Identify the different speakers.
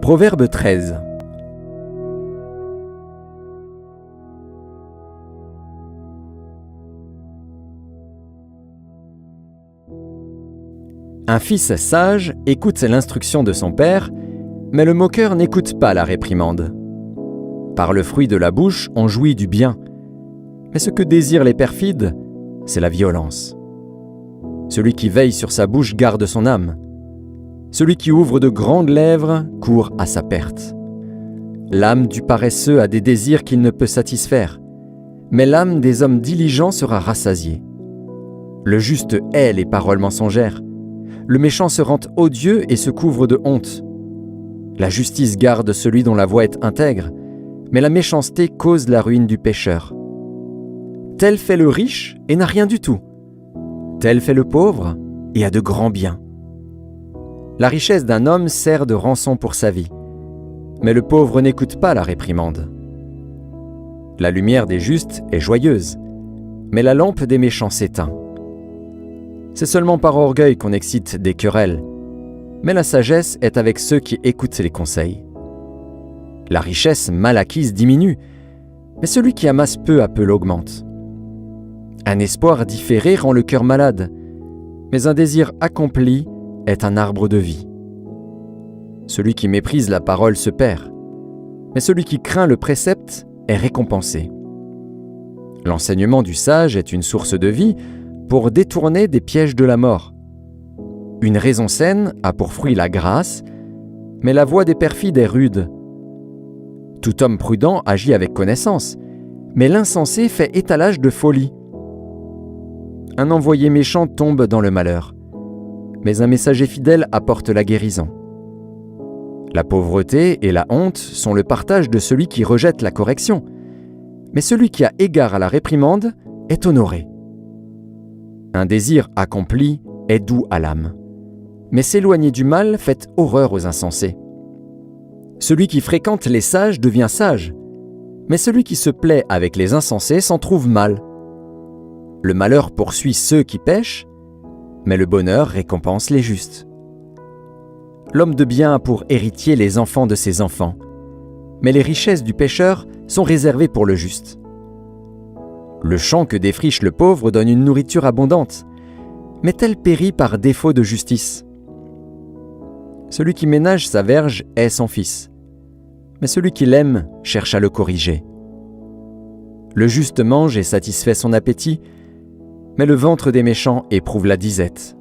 Speaker 1: Proverbe 13. Un fils sage écoute l'instruction de son père, mais le moqueur n'écoute pas la réprimande. Par le fruit de la bouche, on jouit du bien, mais ce que désirent les perfides, c'est la violence. Celui qui veille sur sa bouche garde son âme. Celui qui ouvre de grandes lèvres court à sa perte. L'âme du paresseux a des désirs qu'il ne peut satisfaire, mais l'âme des hommes diligents sera rassasiée. Le juste hait les paroles mensongères. Le méchant se rend odieux et se couvre de honte. La justice garde celui dont la voie est intègre, mais la méchanceté cause la ruine du pécheur. Tel fait le riche et n'a rien du tout. Tel fait le pauvre et a de grands biens. La richesse d'un homme sert de rançon pour sa vie, mais le pauvre n'écoute pas la réprimande. La lumière des justes est joyeuse, mais la lampe des méchants s'éteint. C'est seulement par orgueil qu'on excite des querelles, mais la sagesse est avec ceux qui écoutent les conseils. La richesse mal acquise diminue, mais celui qui amasse peu à peu l'augmente. Un espoir différé rend le cœur malade, mais un désir accompli est un arbre de vie. Celui qui méprise la parole se perd, mais celui qui craint le précepte est récompensé. L'enseignement du sage est une source de vie pour détourner des pièges de la mort. Une raison saine a pour fruit la grâce, mais la voie des perfides est rude. Tout homme prudent agit avec connaissance, mais l'insensé fait étalage de folie. Un envoyé méchant tombe dans le malheur, mais un messager fidèle apporte la guérison. La pauvreté et la honte sont le partage de celui qui rejette la correction, mais celui qui a égard à la réprimande est honoré. Un désir accompli est doux à l'âme, mais s'éloigner du mal fait horreur aux insensés. Celui qui fréquente les sages devient sage, mais celui qui se plaît avec les insensés s'en trouve mal. Le malheur poursuit ceux qui pêchent, mais le bonheur récompense les justes. L'homme de bien a pour héritier les enfants de ses enfants, mais les richesses du pécheur sont réservées pour le juste. Le champ que défriche le pauvre donne une nourriture abondante, mais elle périt par défaut de justice. Celui qui ménage sa verge hait son fils, mais celui qui l'aime cherche à le corriger. Le juste mange et satisfait son appétit, mais le ventre des méchants éprouve la disette.